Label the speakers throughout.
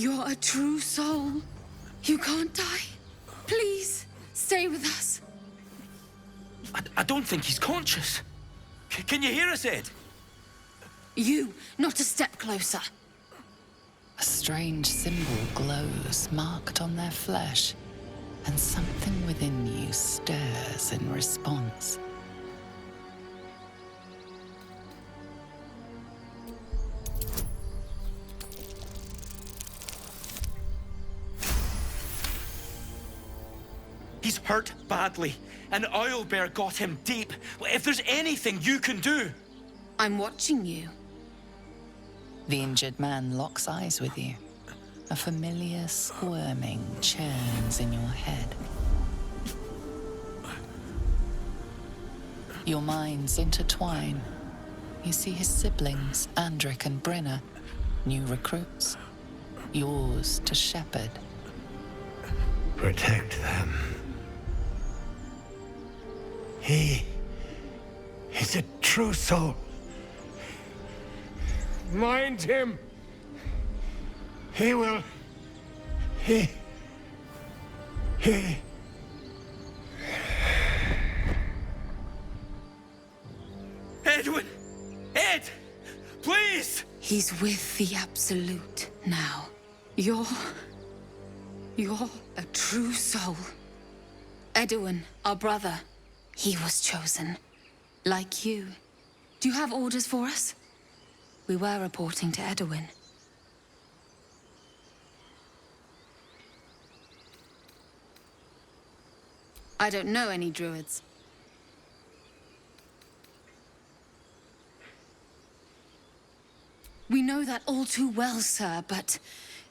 Speaker 1: You're a true soul. You can't die. Please, stay with us.
Speaker 2: I don't think he's conscious. Can you hear us, Ed?
Speaker 1: You, not a step closer.
Speaker 3: A strange symbol glows, marked on their flesh, and something within you stirs in response.
Speaker 2: He's hurt badly. An owlbear got him deep. If there's anything you can do...
Speaker 1: I'm watching you.
Speaker 3: The injured man locks eyes with you. A familiar squirming churns in your head. Your minds intertwine. You see his siblings, Andric and Brynna, new recruits. Yours to shepherd.
Speaker 4: Protect them. He is a true soul. Mind him. He will... He...
Speaker 2: Edwin! Ed! Please!
Speaker 1: He's with the Absolute now. You're a true soul. Edwin, our brother, he was chosen. Like you. Do you have orders for us? We were reporting to Edwin. I don't know any druids. We know that all too well, sir, but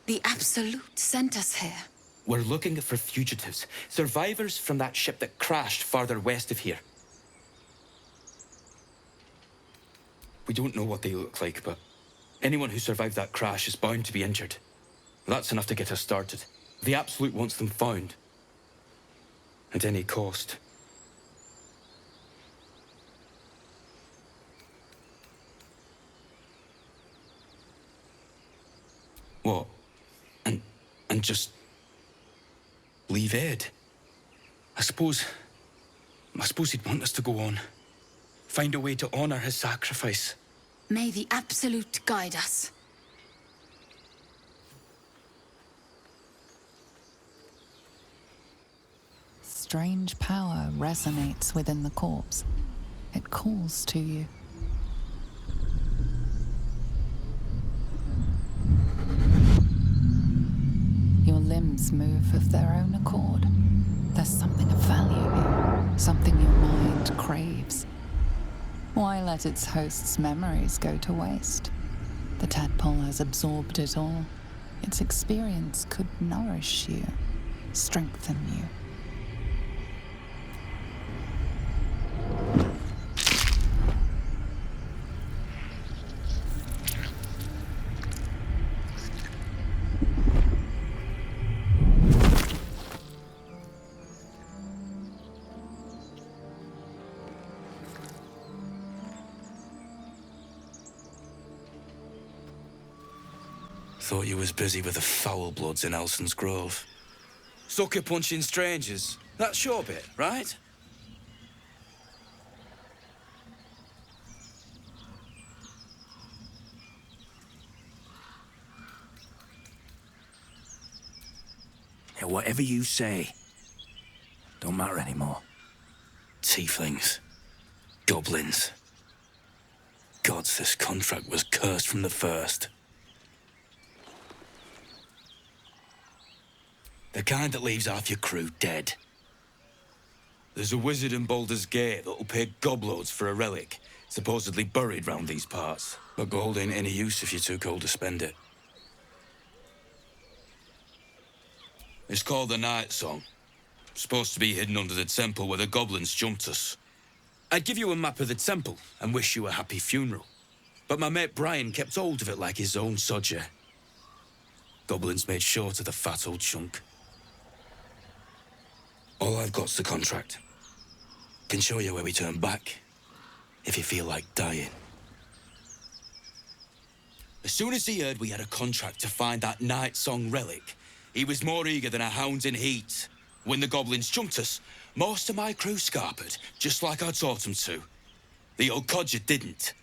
Speaker 1: the Absolute sent us here.
Speaker 2: We're looking for fugitives. Survivors from that ship that crashed farther west of here. We don't know what they look like, but anyone who survived that crash is bound to be injured. That's enough to get us started. The Absolute wants them found. At any cost. What? And just... leave Ed? I suppose he'd want us to go on. Find a way to honor his sacrifice.
Speaker 1: May the Absolute guide us.
Speaker 3: Strange power resonates within the corpse. It calls to you. Your limbs move of their own accord. There's something of value here, something your mind craves. Why let its host's memories go to waste? The tadpole has absorbed it all. Its experience could nourish you, strengthen you.
Speaker 2: Thought you was busy with the foul bloods in Elson's Grove. Sucker punching strangers. That's your bit, right?
Speaker 5: Yeah, whatever you say. Don't matter anymore.
Speaker 2: Tieflings. Goblins. Gods, this contract was cursed from the first. The kind that leaves half your crew dead. There's a wizard in Baldur's Gate that'll pay gobloads for a relic, supposedly buried round these parts. But gold ain't any use if you're too cold to spend it. It's called the Night Song. Supposed to be hidden under the temple where the goblins jumped us. I'd give you a map of the temple and wish you a happy funeral. But my mate Brian kept hold of it like his own sodger. Goblins made short of the fat old chunk. All I've got's the contract. Can show you where we turn back, if you feel like dying. As soon as he heard we had a contract to find that Night Song relic, he was more eager than a hound in heat. When the goblins jumped us, most of my crew scarpered, just like I taught them to. The old codger didn't.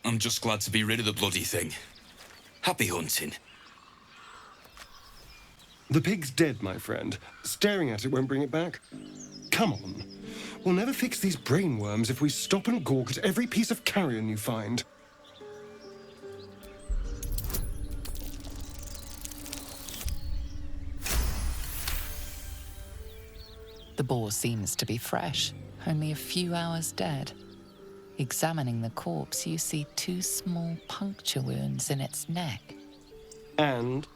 Speaker 2: I'm just glad to be rid of the bloody thing. Happy hunting.
Speaker 6: The pig's dead, my friend. Staring at it won't bring it back. Come on. We'll never fix these brainworms if we stop and gawk at every piece of carrion you find.
Speaker 3: The boar seems to be fresh, only a few hours dead. Examining the corpse, you see 2 small puncture wounds in its neck.
Speaker 6: And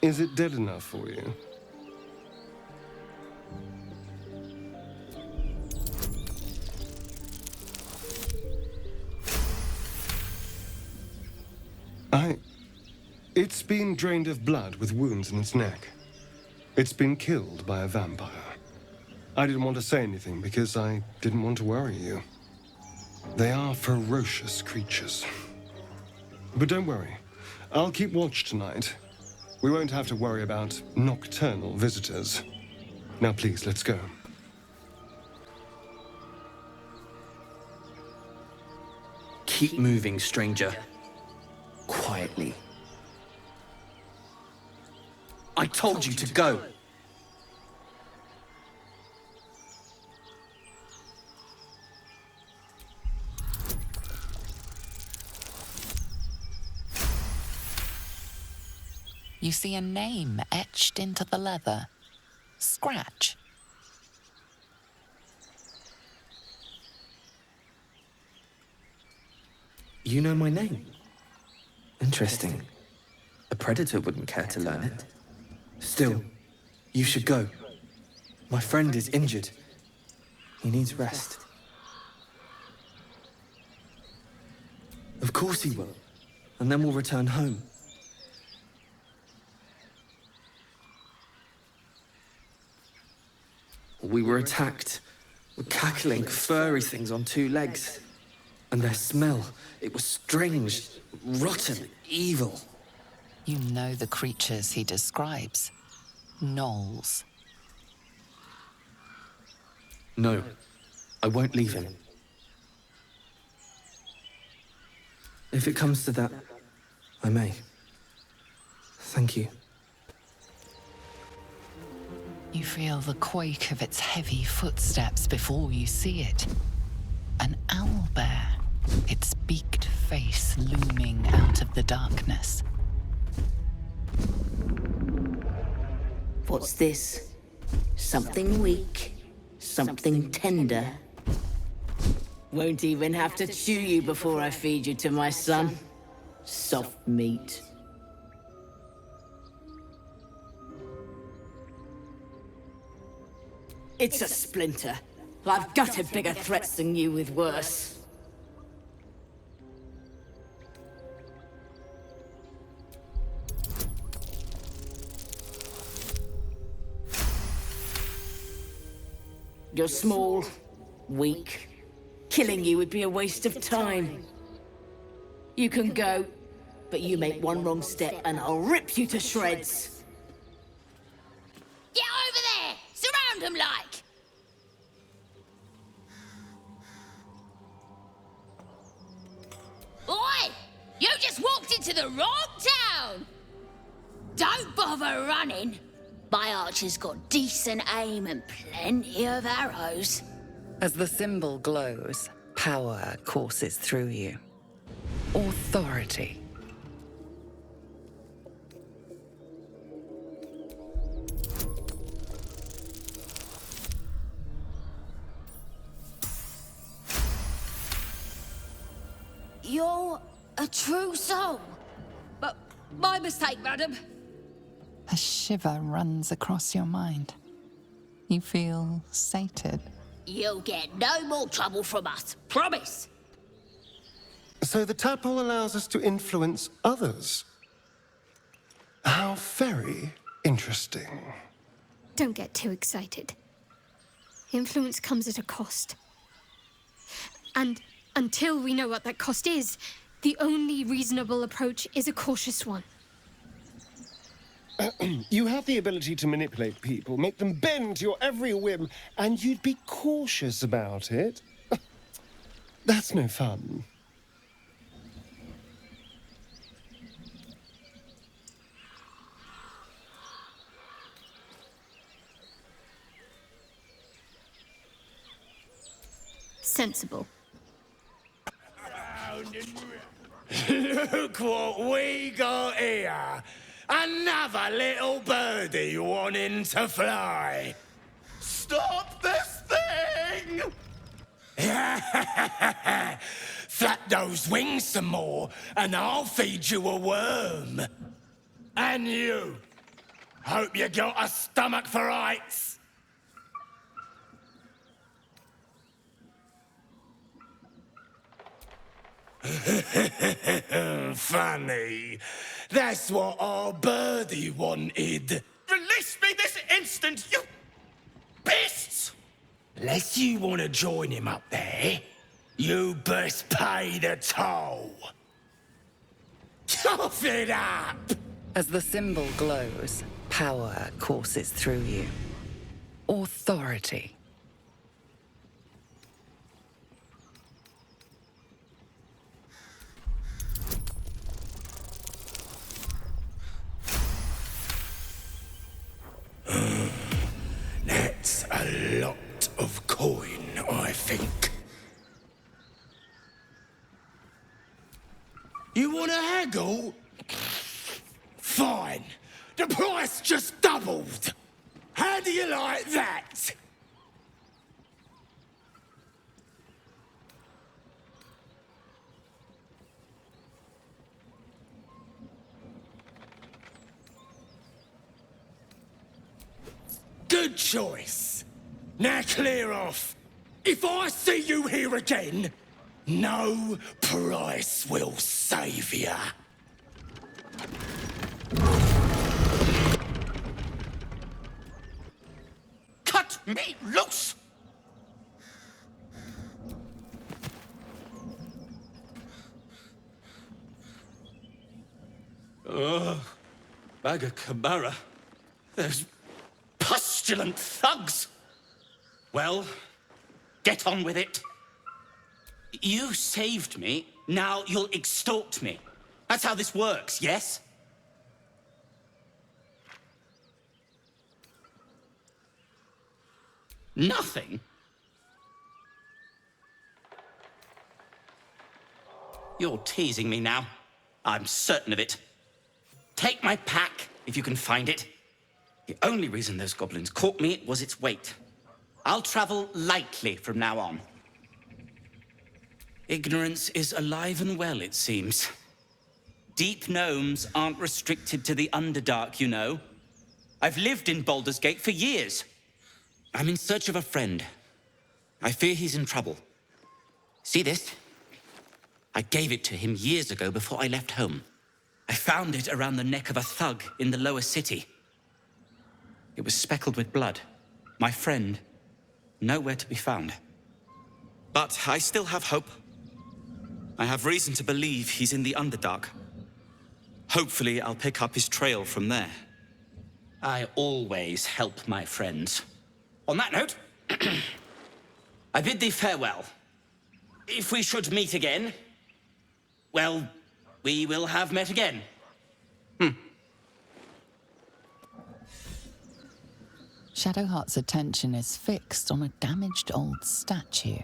Speaker 6: is it dead enough for you? It's been drained of blood with wounds in its neck. It's been killed by a vampire. I didn't want to say anything because I didn't want to worry you. They are ferocious creatures. But don't worry. I'll keep watch tonight. We won't have to worry about nocturnal visitors. Now please, let's go.
Speaker 7: Keep moving, stranger. Quietly. I told you to go!
Speaker 3: You see a name etched into the leather. Scratch.
Speaker 7: You know my name? Interesting. A predator wouldn't care to learn it. Still, you should go. My friend is injured. He needs rest. Of course he will. And then we'll return home. We were attacked with cackling, furry things on 2 legs. And their smell, it was strange, rotten, evil.
Speaker 3: You know the creatures he describes. Gnolls.
Speaker 7: No, I won't leave him. If it comes to that, I may. Thank you.
Speaker 3: You feel the quake of its heavy footsteps before you see it. An owlbear, its beaked face looming out of the darkness.
Speaker 8: What's this? Something weak, something tender. Won't even have to chew you before I feed you to my son. Soft meat. It's a splinter. I've gutted bigger threats than you with worse. You're small, weak. Killing you would be a waste of time. You can go, but you make one wrong step and I'll rip you to shreds.
Speaker 1: Get over there! Surround him like! Oi! You just walked into the wrong town! Don't bother running. My archer's got decent aim and plenty of arrows.
Speaker 3: As the symbol glows, power courses through you. Authority.
Speaker 1: You're a true soul. But my mistake, madam.
Speaker 3: A shiver runs across your mind. You feel sated.
Speaker 1: You'll get no more trouble from us, promise.
Speaker 6: So the tadpole allows us to influence others. How very interesting.
Speaker 9: Don't get too excited. Influence comes at a cost. And until we know what that cost is, the only reasonable approach is a cautious one.
Speaker 6: You have the ability to manipulate people, make them bend to your every whim, and you'd be cautious about it. That's no fun.
Speaker 9: Sensible.
Speaker 4: Look what we got here. Another little birdie wanting to fly. Stop this thing! Flap those wings some more, and I'll feed you a worm. And you. Hope you got a stomach for heights. Funny. That's what our birdie wanted.
Speaker 5: Release me this instant, you beasts!
Speaker 4: Unless you want to join him up there, you best pay the toll. Cough it up!
Speaker 3: As the symbol glows, power courses through you. Authority.
Speaker 4: That's a lot of coin, I think. You want to haggle? Fine. The price just doubled. How do you like that? Good choice. Now clear off. If I see you here again, no price will save ya.
Speaker 5: Cut me loose! Bag of Camara. There's pustulant thugs. Well, get on with it. You saved me, now you'll extort me. That's how this works, yes? Nothing? You're teasing me now. I'm certain of it. Take my pack, if you can find it. The only reason those goblins caught me was its weight. I'll travel lightly from now on. Ignorance is alive and well, it seems. Deep gnomes aren't restricted to the Underdark, you know. I've lived in Baldur's Gate for years. I'm in search of a friend. I fear he's in trouble. See this? I gave it to him years ago before I left home. I found it around the neck of a thug in the lower city. It was speckled with blood. My friend, nowhere to be found. But I still have hope. I have reason to believe he's in the Underdark. Hopefully, I'll pick up his trail from there. I always help my friends. On that note, I bid thee farewell. If we should meet again, well, we will have met again.
Speaker 3: Shadowheart's attention is fixed on a damaged old statue.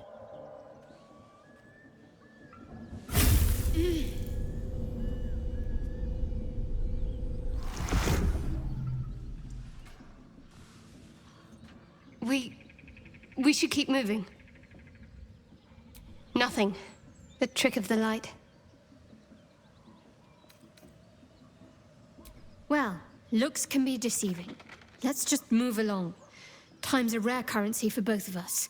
Speaker 9: We should keep moving. Nothing. The trick of the light. Well, looks can be deceiving. Let's just move along. Time's a rare currency for both of us.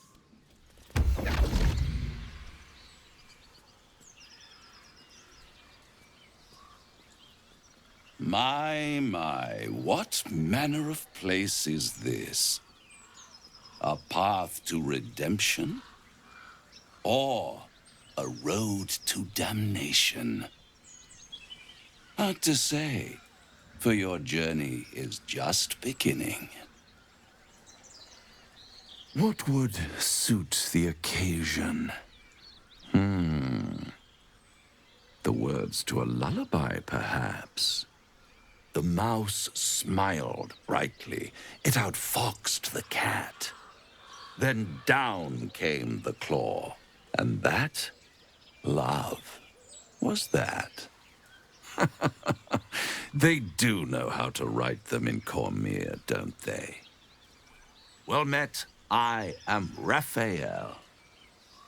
Speaker 10: My, what manner of place is this? A path to redemption? Or a road to damnation? Hard to say, for your journey is just beginning. What would suit the occasion? The words to a lullaby, perhaps. The mouse smiled brightly. It outfoxed the cat. Then down came the claw. And that, love, was that. They do know how to write them in Cormier, don't they? Well met, I am Raphael.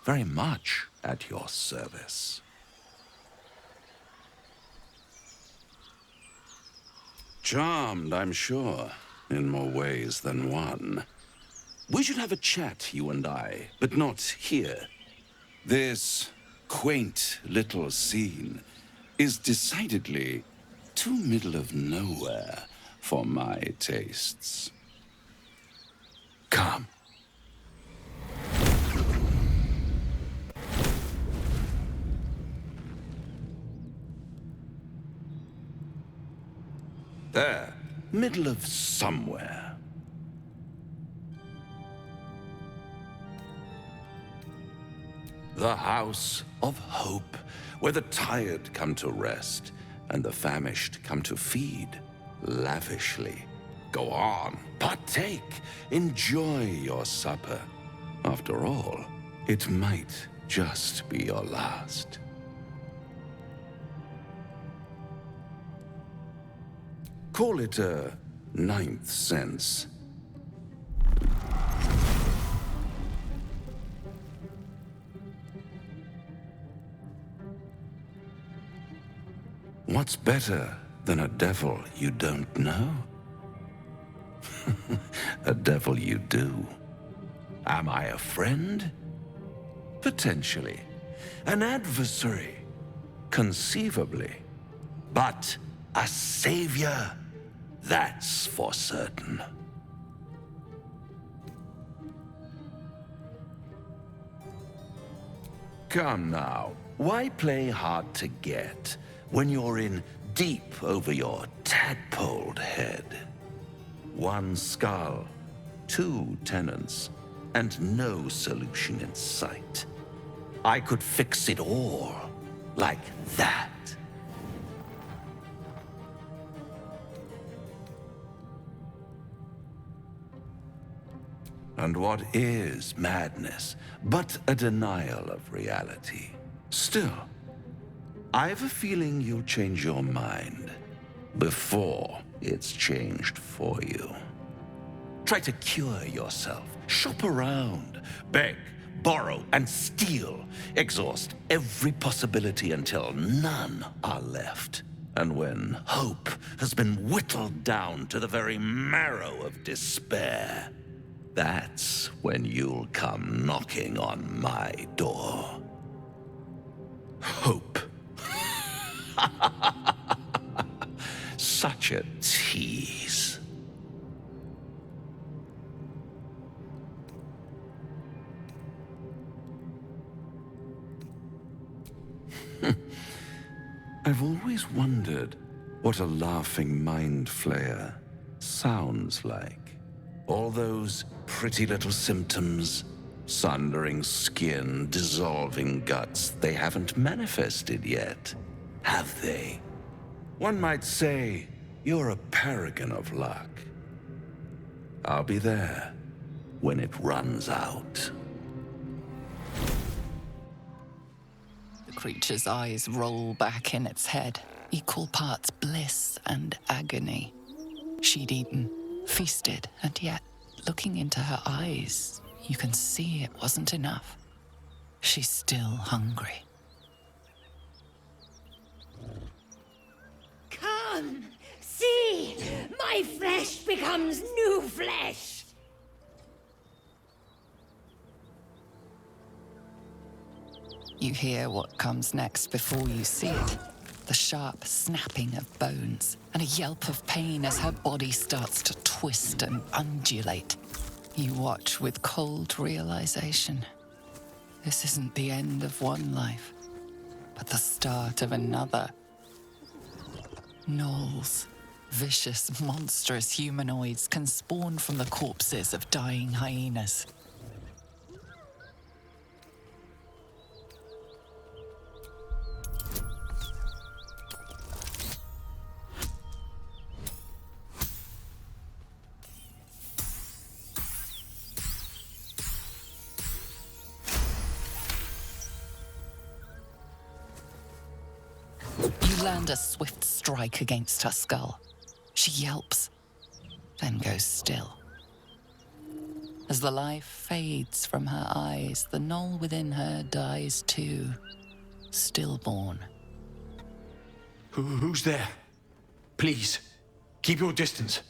Speaker 10: Very much at your service. Charmed, I'm sure, in more ways than one. We should have a chat, you and I, but not here. This quaint little scene is decidedly too middle of nowhere for my tastes. Come. There, middle of somewhere. The House of Hope, where the tired come to rest and the famished come to feed lavishly. Go on, partake, enjoy your supper. After all, it might just be your last. Call it a ninth sense. What's better than a devil you don't know? A devil you do. Am I a friend? Potentially. An adversary? Conceivably. But a savior? That's for certain. Come now, why play hard to get when you're in deep over your tadpoled head? One skull, two tenants, and no solution in sight. I could fix it all, like that. And what is madness but a denial of reality? Still, I have a feeling you'll change your mind before it's changed for you. Try to cure yourself, shop around, beg, borrow, and steal. Exhaust every possibility until none are left. And when hope has been whittled down to the very marrow of despair, that's when you'll come knocking on my door. Hope. Such a tease. I've always wondered what a laughing mind flayer sounds like. All those pretty little symptoms, sundering skin, dissolving guts, they haven't manifested yet, have they? One might say you're a paragon of luck. I'll be there when it runs out.
Speaker 3: The creature's eyes roll back in its head, equal parts bliss and agony. She'd eaten, feasted, and yet, looking into her eyes, you can see it wasn't enough. She's still hungry.
Speaker 11: Come, see, my flesh becomes new flesh.
Speaker 3: You hear what comes next before you see it. The sharp snapping of bones, and a yelp of pain as her body starts to twist and undulate. You watch with cold realization. This isn't the end of one life, but the start of another. Gnolls, vicious, monstrous humanoids can spawn from the corpses of dying hyenas. You land a swift strike against her skull. She yelps, then goes still. As the life fades from her eyes, the gnoll within her dies too, stillborn.
Speaker 12: Who's there? Please, keep your distance.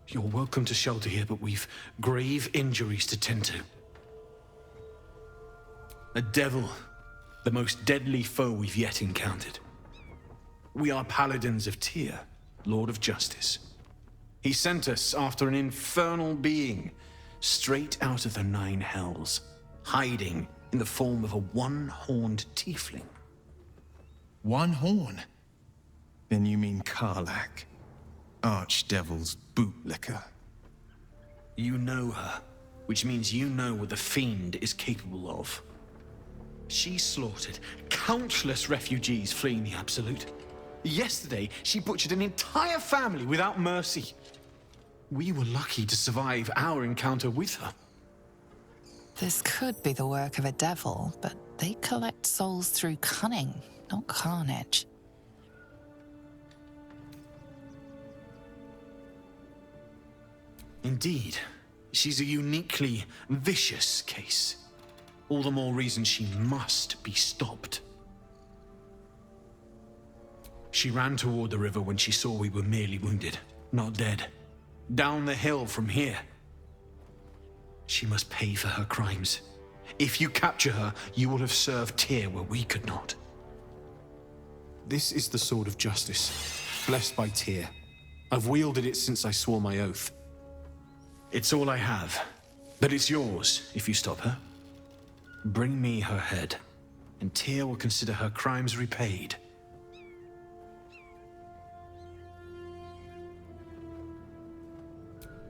Speaker 12: You're welcome to shelter here, but we've grave injuries to tend to. A devil, the most deadly foe we've yet encountered. We are paladins of Tyr, Lord of Justice. He sent us after an infernal being, straight out of the Nine Hells, hiding in the form of a one-horned tiefling.
Speaker 13: One horn? Then you mean Karlach, Archdevil's bootlicker.
Speaker 12: You know her, which means you know what the Fiend is capable of. She slaughtered countless refugees fleeing the Absolute. Yesterday, she butchered an entire family without mercy. We were lucky to survive our encounter with her.
Speaker 3: This could be the work of a devil, but they collect souls through cunning, not carnage.
Speaker 12: Indeed, she's a uniquely vicious case. All the more reason she must be stopped. She ran toward the river when she saw we were merely wounded, not dead. Down the hill from here. She must pay for her crimes. If you capture her, you will have served Tyr where we could not.
Speaker 14: This is the sword of justice, blessed by Tyr. I've wielded it since I swore my oath.
Speaker 12: It's all I have, but it's yours if you stop her. Bring me her head, and Tyr will consider her crimes repaid.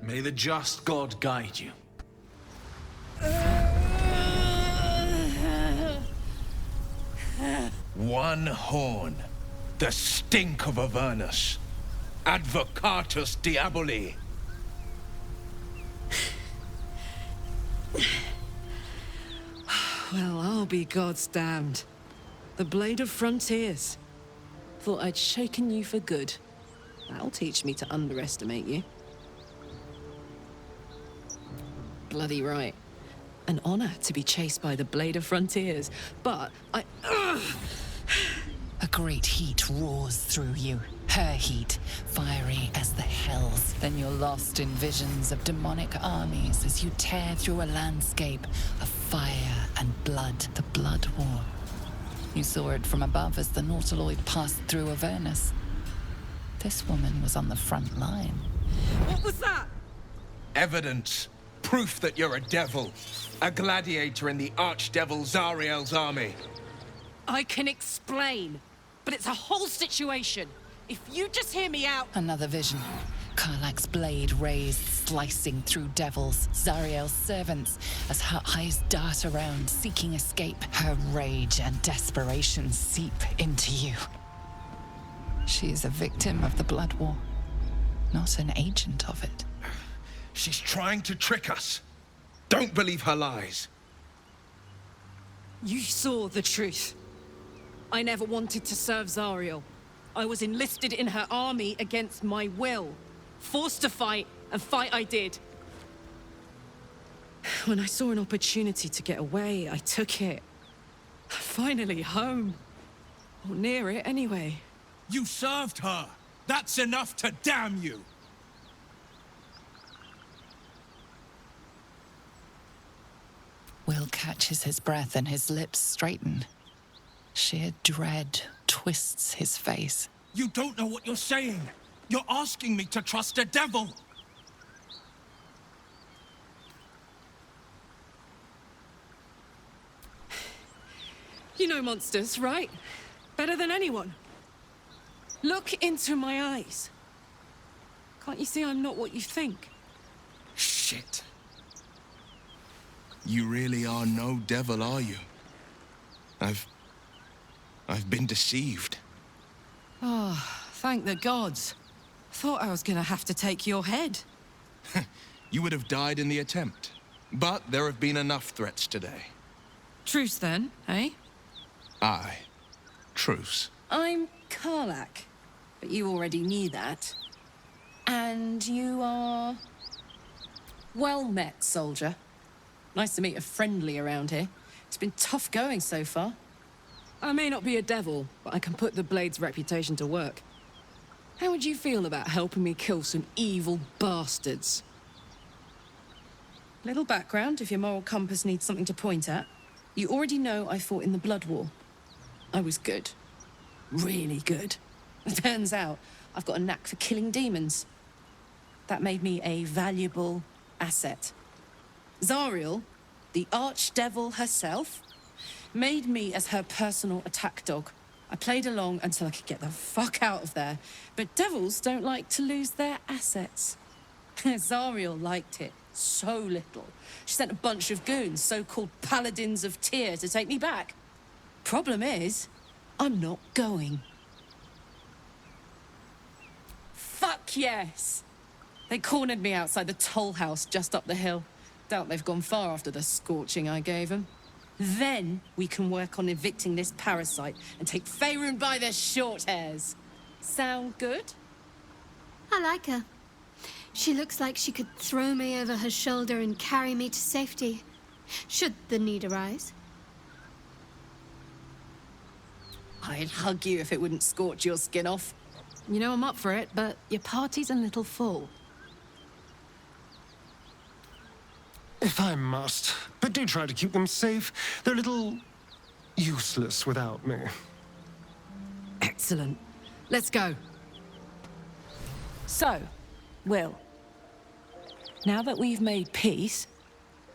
Speaker 12: May the just God guide you.
Speaker 13: One horn. The stink of Avernus. Advocatus Diaboli.
Speaker 15: Well, I'll be God's damned. The Blade of Frontiers. Thought I'd shaken you for good. That'll teach me to underestimate you. Bloody right. An honor to be chased by the Blade of Frontiers, but Ugh!
Speaker 3: A great heat roars through you. Her heat, fiery as the hells. Then you're lost in visions of demonic armies as you tear through a landscape of fire and blood. The Blood War. You saw it from above as the Nautiloid passed through Avernus. This woman was on the front line.
Speaker 15: What was that?
Speaker 13: Evidence. Proof that you're a devil. A gladiator in the Archdevil Zariel's army.
Speaker 15: I can explain, but it's a whole situation. If you just hear me out...
Speaker 3: Another vision. Karlach's blade raised, slicing through devils, Zariel's servants, as her eyes dart around, seeking escape. Her rage and desperation seep into you. She is a victim of the Blood War, not an agent of it.
Speaker 13: She's trying to trick us. Don't believe her lies.
Speaker 15: You saw the truth. I never wanted to serve Zariel. I was enlisted in her army against my will. Forced to fight, and fight I did. When I saw an opportunity to get away, I took it. Finally home. Or near it, anyway.
Speaker 13: You served her. That's enough to damn you.
Speaker 3: Will catches his breath and his lips straighten. Sheer dread twists his face.
Speaker 13: You don't know what you're saying. You're asking me to trust a devil.
Speaker 15: You know monsters, right? Better than anyone. Look into my eyes. Can't you see I'm not what you think?
Speaker 13: Shit. You really are no devil, are you? I've been deceived.
Speaker 15: Oh, thank the gods. Thought I was gonna have to take your head.
Speaker 13: You would have died in the attempt. But there have been enough threats today.
Speaker 15: Truce then, eh?
Speaker 13: Aye. Truce.
Speaker 15: I'm Karlach, but you already knew that. And you are... Well met, soldier. Nice to meet a friendly around here. It's been tough going so far. I may not be a devil, but I can put the Blade's reputation to work. How would you feel about helping me kill some evil bastards? Little background, if your moral compass needs something to point at. You already know I fought in the Blood War. I was good. Really good. Turns out, I've got a knack for killing demons. That made me a valuable asset. Zariel, the archdevil herself, made me as her personal attack dog. I played along until I could get the fuck out of there. But devils don't like to lose their assets. Zariel liked it so little. She sent a bunch of goons, so-called paladins of Tyr, to take me back. Problem is, I'm not going. Fuck yes! They cornered me outside the toll house just up the hill. Doubt they've gone far after the scorching I gave them. Then we can work on evicting this parasite and take Faerun by the short hairs. Sound good?
Speaker 9: I like her. She looks like she could throw me over her shoulder and carry me to safety, should the need arise.
Speaker 15: I'd hug you if it wouldn't scorch your skin off. You know I'm up for it, but your party's a little full.
Speaker 6: If I must. But do try to keep them safe. They're a little useless without me.
Speaker 15: Excellent. Let's go. So, Will, now that we've made peace,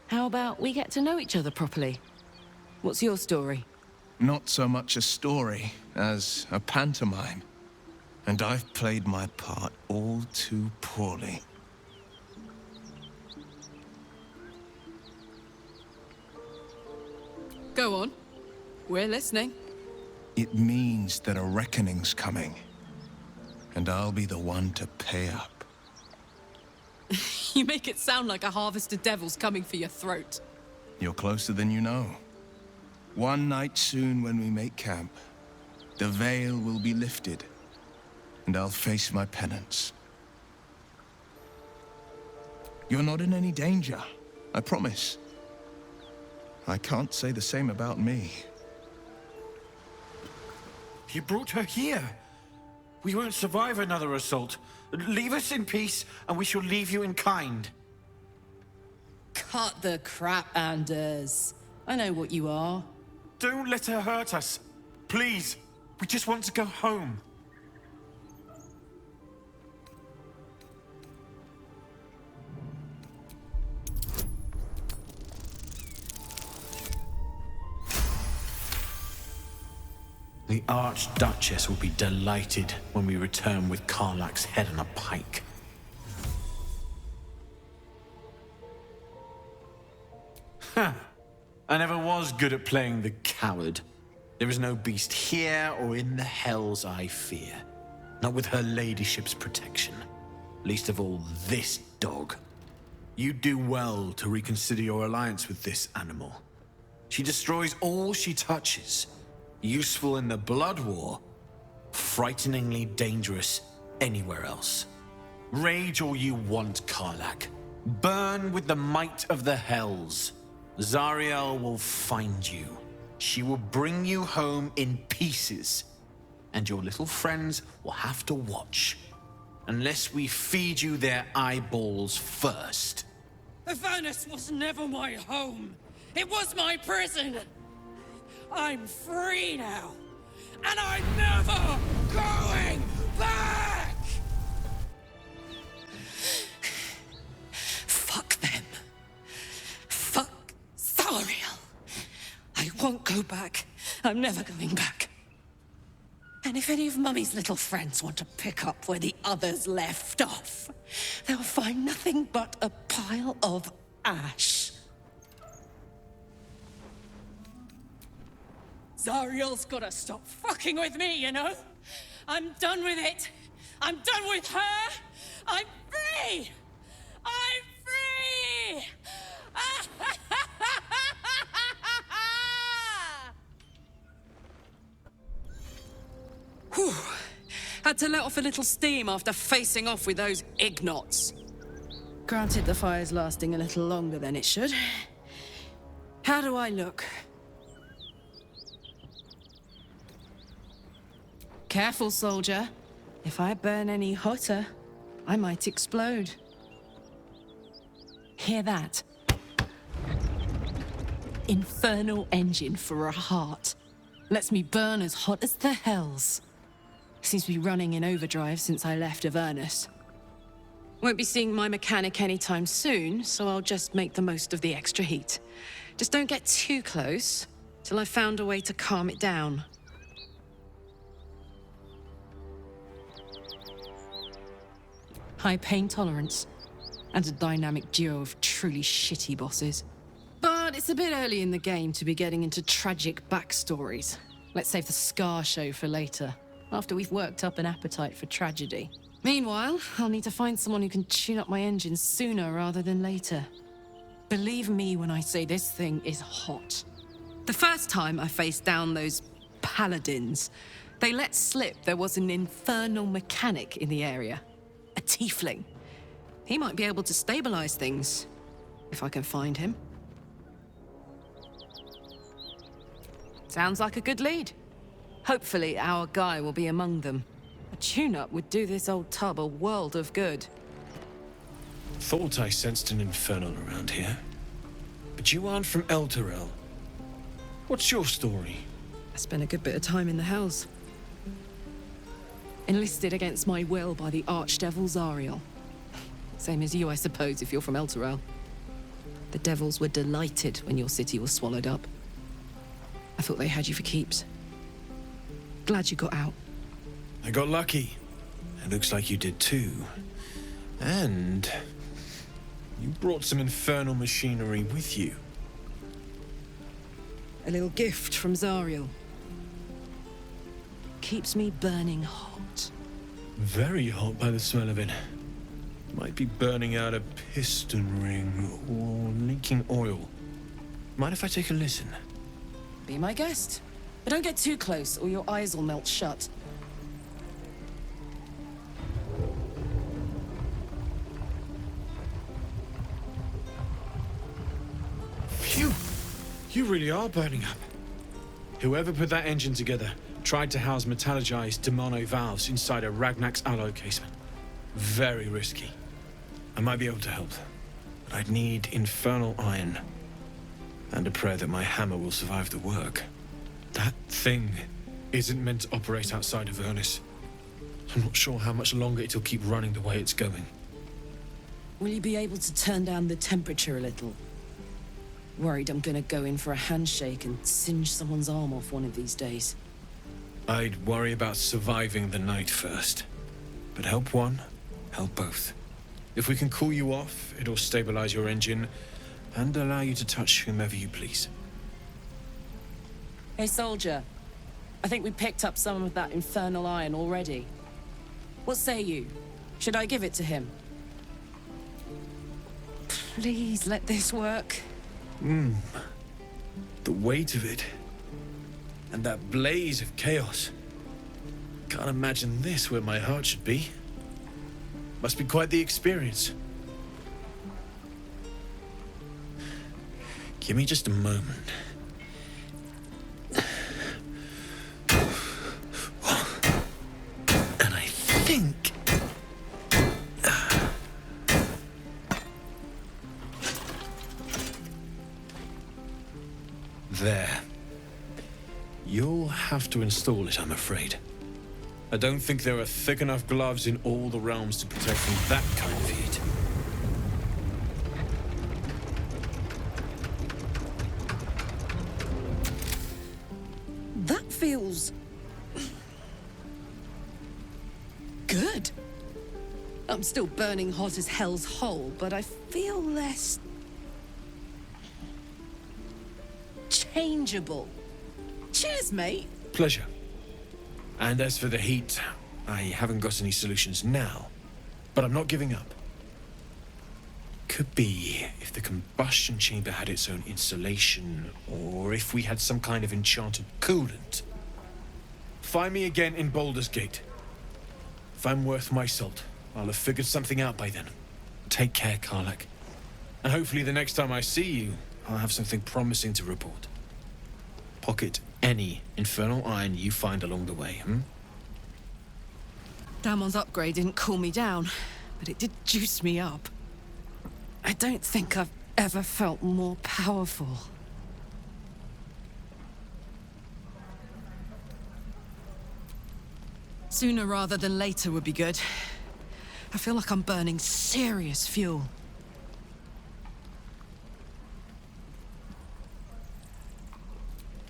Speaker 15: how about we get to know each other properly? What's your story?
Speaker 13: Not so much a story as a pantomime. And I've played my part all too poorly.
Speaker 15: Go on. We're listening.
Speaker 13: It means that a reckoning's coming. And I'll be the one to pay up.
Speaker 15: You make it sound like a harvest of devils coming for your throat.
Speaker 13: You're closer than you know. One night soon when we make camp, the veil will be lifted, and I'll face my penance. You're not in any danger, I promise. I can't say the same about me.
Speaker 12: You brought her here. We won't survive another assault. Leave us in peace, and we shall leave you in kind.
Speaker 15: Cut the crap, Anders. I know what you are.
Speaker 12: Don't let her hurt us. Please, we just want to go home. The Archduchess will be delighted when we return with Karlach's head on a pike. Huh. I never was good at playing the coward. There is no beast here or in the hells I fear. Not with her ladyship's protection. Least of all this dog. You do well to reconsider your alliance with this animal. She destroys all she touches. Useful in the Blood War, frighteningly dangerous anywhere else. Rage all you want, Karlach. Burn with the might of the hells. Zariel will find you. She will bring you home in pieces. And your little friends will have to watch. Unless we feed you their eyeballs first.
Speaker 15: Avernus was never my home. It was my prison. I'm free now, and I'm never going back! Fuck them. Fuck Zariel. I won't go back I'm never going back. And if any of Mummy's little friends want to pick up where the others left off, they'll find nothing but a pile of ash. Zariel's gotta stop fucking with me, you know? I'm done with it. I'm done with her. I'm free! I'm free! Whew. Had to let off a little steam after facing off with those ignots. Granted, the fire's lasting a little longer than it should. How do I look? Careful, soldier. If I burn any hotter, I might explode. Hear that? Infernal engine for a heart. Lets me burn as hot as the hells. Seems to be running in overdrive since I left Avernus. Won't be seeing my mechanic anytime soon, so I'll just make the most of the extra heat. Just don't get too close, till I've found a way to calm it down. High pain tolerance, and a dynamic duo of truly shitty bosses. But it's a bit early in the game to be getting into tragic backstories. Let's save the Scar show for later, after we've worked up an appetite for tragedy. Meanwhile, I'll need to find someone who can tune up my engine sooner rather than later. Believe me when I say this thing is hot. The first time I faced down those paladins, they let slip there was an infernal mechanic in the area. A tiefling. He might be able to stabilize things, if I can find him. Sounds like a good lead. Hopefully our guy will be among them. A tune-up would do this old tub a world of good.
Speaker 12: Thought I sensed an infernal around here. But you aren't from Elturel. What's your story?
Speaker 15: I spent a good bit of time in the Hells. Enlisted against my will by the Archdevil Zariel. Same as you, I suppose, if you're from Elturel. The devils were delighted when your city was swallowed up. I thought they had you for keeps. Glad you got out.
Speaker 12: I got lucky. It looks like you did too. And you brought some infernal machinery with you.
Speaker 15: A little gift from Zariel. Keeps me burning hot.
Speaker 12: Very hot by the smell of it. Might be burning out a piston ring or leaking oil. Mind if I take a listen?
Speaker 15: Be my guest. But don't get too close or your eyes will melt shut.
Speaker 12: Phew! You really are burning up. Whoever put that engine together tried to house metallogized demono valves inside a Ragnak's alloy casement. Very risky. I might be able to help, but I'd need infernal iron. And a prayer that my hammer will survive the work. That thing isn't meant to operate outside of Avernus. I'm not sure how much longer it'll keep running the way it's going.
Speaker 15: Will you be able to turn down the temperature a little? Worried I'm gonna go in for a handshake and singe someone's arm off one of these days.
Speaker 12: I'd worry about surviving the night first. But help one, help both. If we can cool you off, it'll stabilize your engine and allow you to touch whomever you please.
Speaker 15: Hey, soldier. I think we picked up some of that infernal iron already. What say you? Should I give it to him? Please let this work.
Speaker 12: The weight of it. And that blaze of chaos. Can't imagine this where my heart should be. Must be quite the experience. Give me just a moment. And I think... There. You'll have to install it, I'm afraid. I don't think there are thick enough gloves in all the realms to protect from that kind of heat.
Speaker 15: good. I'm still burning hot as hell's hole, but I feel less changeable. Cheers, mate.
Speaker 12: Pleasure. And as for the heat, I haven't got any solutions now, but I'm not giving up. Could be if the combustion chamber had its own insulation, or if we had some kind of enchanted coolant. Find me again in Baldur's Gate. If I'm worth my salt, I'll have figured something out by then. Take care, Karlach. And hopefully the next time I see you, I'll have something promising to report. Pocket any infernal iron you find along the way,
Speaker 15: Damon's upgrade didn't cool me down, but it did juice me up. I don't think I've ever felt more powerful. Sooner rather than later would be good. I feel like I'm burning serious fuel.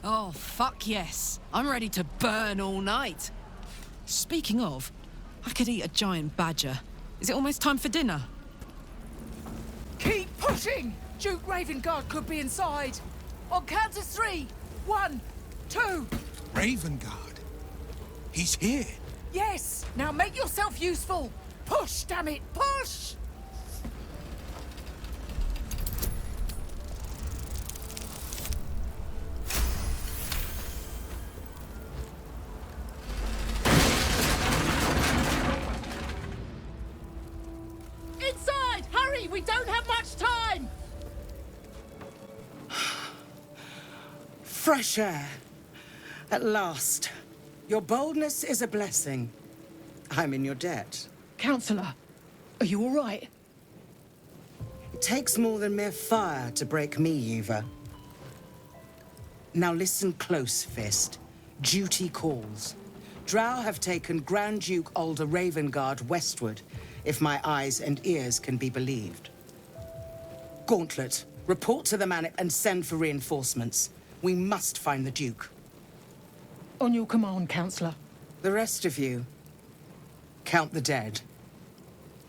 Speaker 15: Oh, fuck yes. I'm ready to burn all night. Speaking of, I could eat a giant badger. Is it almost time for dinner?
Speaker 16: Keep pushing! Duke Ravengard could be inside. On count of 3. 1, 2.
Speaker 13: Ravengard? He's here.
Speaker 16: Yes! Now make yourself useful! Push, damn it! Push! Inside! Hurry! We don't have much time!
Speaker 17: Fresh air. At last. Your boldness is a blessing. I'm in your debt.
Speaker 16: Counselor, are you all right?
Speaker 17: It takes more than mere fire to break me, Yuva. Now listen close, Fist. Duty calls. Drow have taken Grand Duke Alder Ravengard westward, if my eyes and ears can be believed. Gauntlet, report to the Manic and send for reinforcements. We must find the Duke.
Speaker 16: On your command, Counselor.
Speaker 17: The rest of you, count the dead.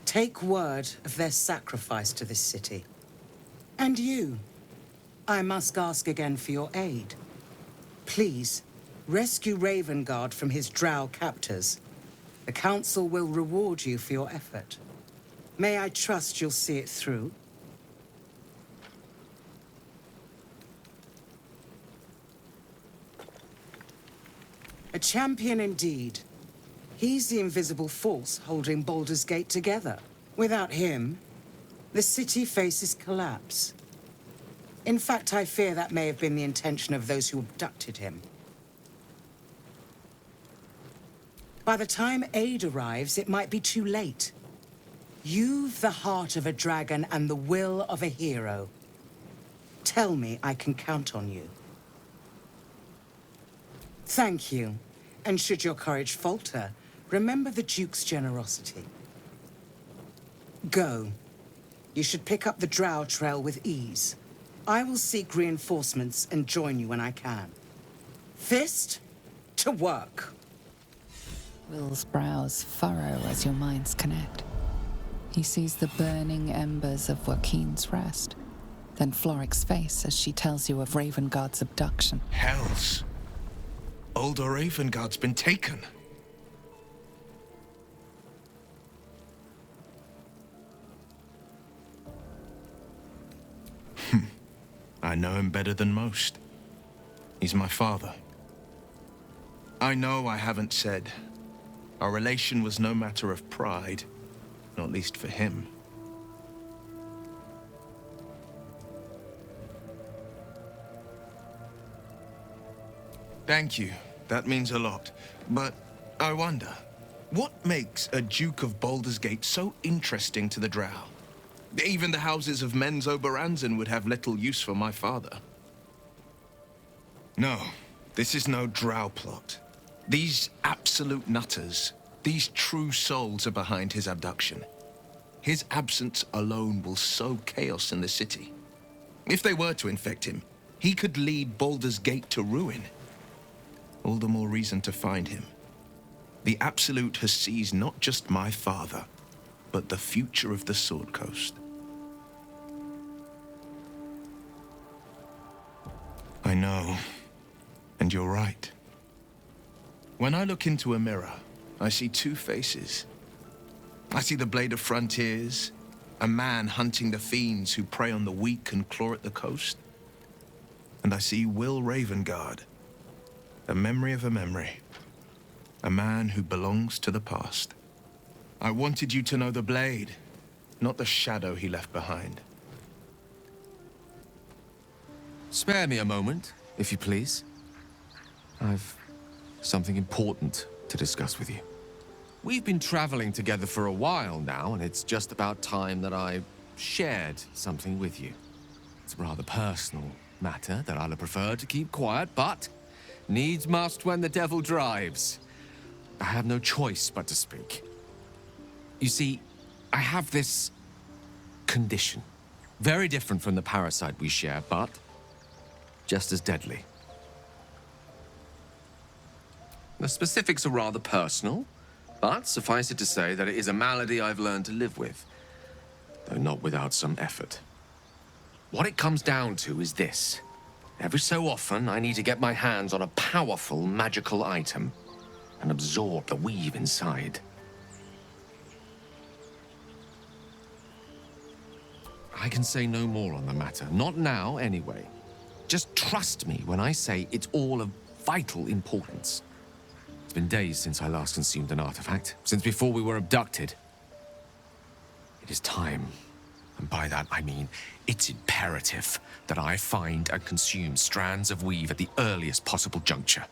Speaker 17: Take word of their sacrifice to this city. And you, I must ask again for your aid. Please, rescue Ravengard from his drow captors. The Council will reward you for your effort. May I trust you'll see it through? A champion indeed. He's the invisible force holding Baldur's Gate together. Without him, the city faces collapse. In fact, I fear that may have been the intention of those who abducted him. By the time aid arrives, it might be too late. You've the heart of a dragon and the will of a hero. Tell me I can count on you. Thank you. And should your courage falter, remember the Duke's generosity. Go. You should pick up the Drow trail with ease. I will seek reinforcements and join you when I can. Fist, to work.
Speaker 3: Will's brows furrow as your minds connect. He sees the burning embers of Joaquin's rest, then Floric's face as she tells you of Ravengard's abduction.
Speaker 13: Hells. Alder Ravengard's been taken. I know him better than most. He's my father. I know I haven't said. Our relation was no matter of pride, not least for him. Thank you. That means a lot. But I wonder, what makes a Duke of Baldur's Gate so interesting to the Drow? Even the houses of Men's Oberanzen would have little use for my father. No, this is no Drow plot. These absolute nutters, these true souls are behind his abduction. His absence alone will sow chaos in the city. If they were to infect him, he could lead Baldur's Gate to ruin. All the more reason to find him. The Absolute has seized not just my father, but the future of the Sword Coast. I know, and you're right. When I look into a mirror, I see two faces. I see the Blade of Frontiers, a man hunting the fiends who prey on the weak and claw at the coast. And I see Will Ravengard, a memory of a memory, a man who belongs to the past. I wanted you to know the Blade, not the shadow he left behind.
Speaker 18: Spare me a moment, if you please. I've something important to discuss with you. We've been traveling together for a while now, and it's just about time that I shared something with you. It's a rather personal matter that I'll have preferred to keep quiet, but needs must when the devil drives. I have no choice but to speak. You see, I have this condition. Very different from the parasite we share, but just as deadly. The specifics are rather personal, but suffice it to say that it is a malady I've learned to live with, though not without some effort. What it comes down to is this. Every so often, I need to get my hands on a powerful magical item and absorb the weave inside. I can say no more on the matter, not now anyway. Just trust me when I say it's all of vital importance. It's been days since I last consumed an artifact, since before we were abducted. It is time, and by that I mean it's imperative that I find and consume strands of weave at the earliest possible juncture.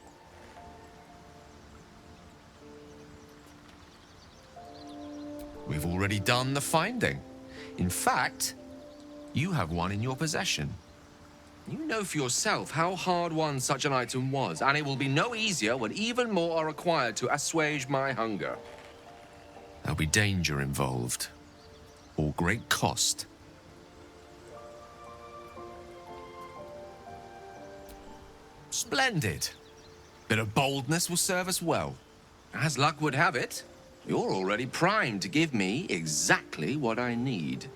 Speaker 18: We've already done the finding. In fact, you have one in your possession. You know for yourself how hard-won such an item was, and it will be no easier when even more are required to assuage my hunger. There'll be danger involved, or great cost. Splendid. Bit of boldness will serve us well. As luck would have it, you're already primed to give me exactly what I need.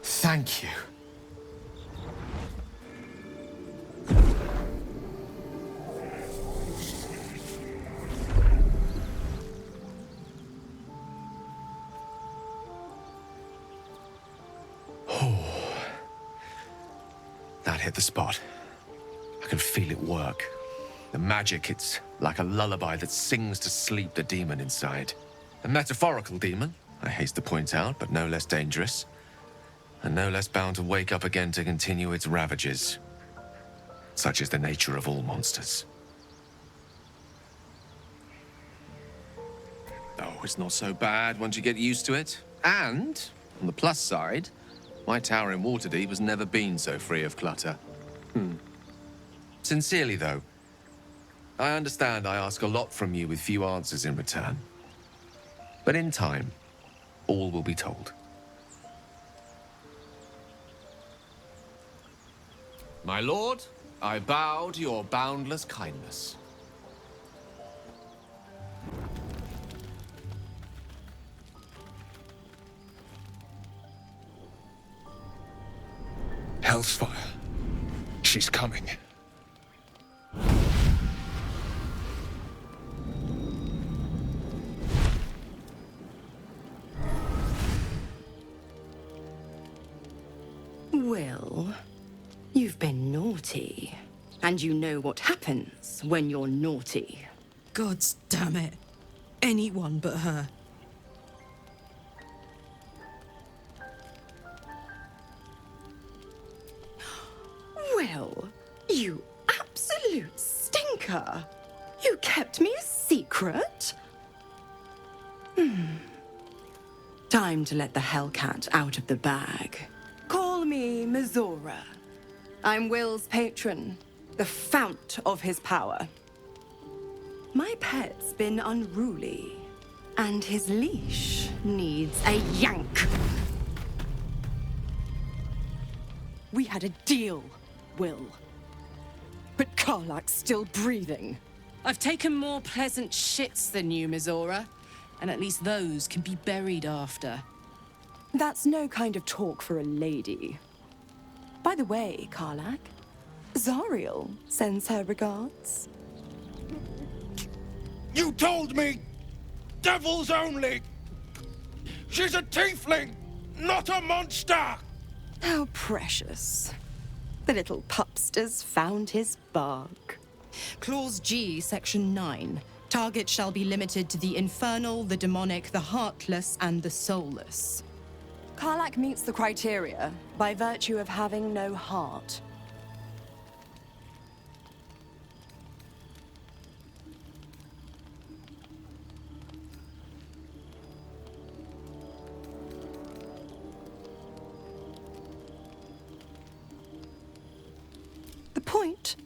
Speaker 18: Thank you. That hit the spot. I can feel it work. The magic, it's like a lullaby that sings to sleep the demon inside. A metaphorical demon, I haste to point out, but no less dangerous. And no less bound to wake up again to continue its ravages. Such is the nature of all monsters. Oh, it's not so bad once you get used to it. And, on the plus side, my tower in Waterdeep has never been so free of clutter. Sincerely, though, I understand I ask a lot from you with few answers in return. But in time, all will be told. My lord, I bow to your boundless kindness.
Speaker 13: Hellsfire. She's coming.
Speaker 19: Will, you've been naughty. And you know what happens when you're naughty.
Speaker 15: Gods damn it. Anyone but her.
Speaker 19: Will, you absolute stinker. You kept me a secret? Time to let the Hellcat out of the bag. Call me Mizora. I'm Will's patron, the fount of his power. My pet's been unruly, and his leash needs a yank. We had a deal, Will. But Karlak's still breathing.
Speaker 15: I've taken more pleasant shits than you, Mizora. And at least those can be buried after.
Speaker 19: That's no kind of talk for a lady. By the way, Karlak, Zariel sends her regards.
Speaker 13: You told me! Devils only! She's a tiefling, not a monster!
Speaker 19: How precious. The little pupster's found his bark.
Speaker 20: Clause G, Section 9. Target shall be limited to the infernal, the demonic, the heartless, and the soulless.
Speaker 19: Karlak meets the criteria by virtue of having no heart. The point?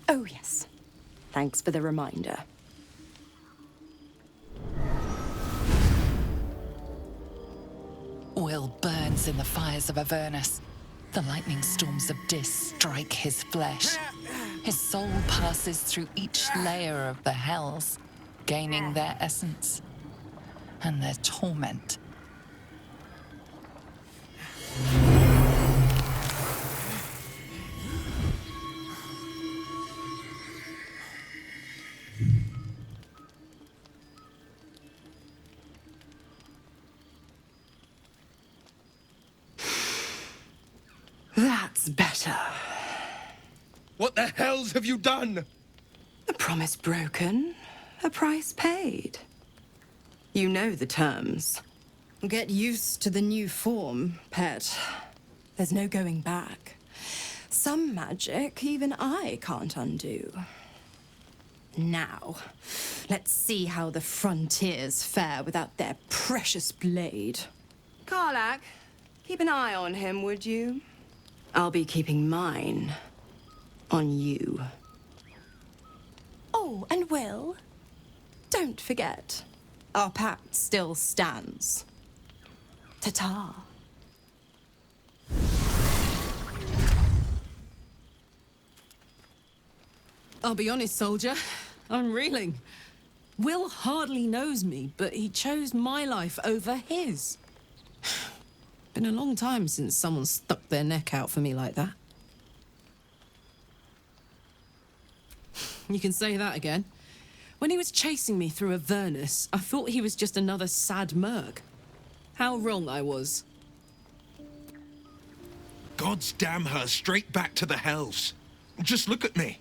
Speaker 19: Oh, yes. Thanks for the reminder.
Speaker 3: Will burns in the fires of Avernus. The lightning storms of Dis strike his flesh. His soul passes through each layer of the hells, gaining their essence and their torment.
Speaker 19: That's better.
Speaker 13: What the hells have you done?
Speaker 19: A promise broken, a price paid. You know the terms.
Speaker 20: Get used to the new form, pet. There's no going back. Some magic even I can't undo. Now, let's see how the frontiers fare without their precious blade.
Speaker 19: Karlak, keep an eye on him, would you? I'll be keeping mine on you.
Speaker 20: Oh, and Will, don't forget, our pact still stands. Ta-ta.
Speaker 15: I'll be honest, soldier. I'm reeling. Will hardly knows me, but he chose my life over his. Been a long time since someone stuck their neck out for me like that. You can say that again. When he was chasing me through Avernus, I thought he was just another sad merc. How wrong I was.
Speaker 13: God's damn her, straight back to the hells. Just look at me.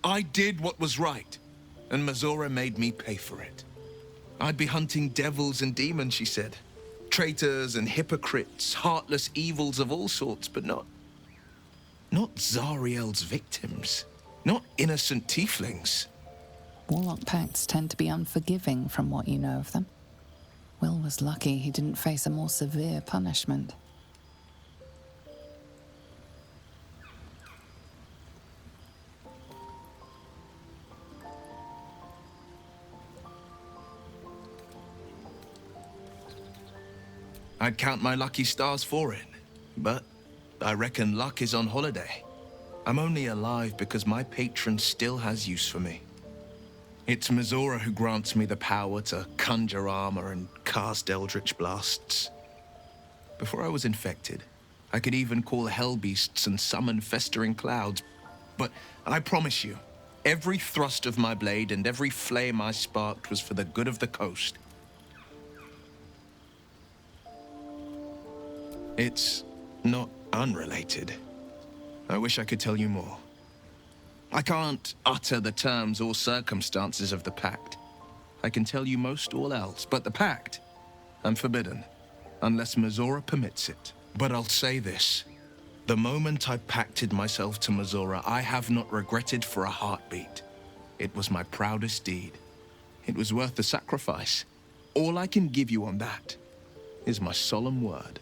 Speaker 13: I did what was right, and Mizora made me pay for it. I'd be hunting devils and demons, she said. Traitors and hypocrites, heartless evils of all sorts, but not Zariel's victims. Not innocent tieflings.
Speaker 3: Warlock pacts tend to be unforgiving from what you know of them. Will was lucky he didn't face a more severe punishment.
Speaker 13: I'd count my lucky stars for it, but I reckon luck is on holiday. I'm only alive because my patron still has use for me. It's Mizora who grants me the power to conjure armor and cast eldritch blasts. Before I was infected, I could even call hell beasts and summon festering clouds. But I promise you, every thrust of my blade and every flame I sparked was for the good of the coast. It's not unrelated. I wish I could tell you more. I can't utter the terms or circumstances of the pact. I can tell you most all else, but the pact, I'm forbidden, unless Mizora permits it. But I'll say this. The moment I pacted myself to Mizora, I have not regretted for a heartbeat. It was my proudest deed. It was worth the sacrifice. All I can give you on that is my solemn word.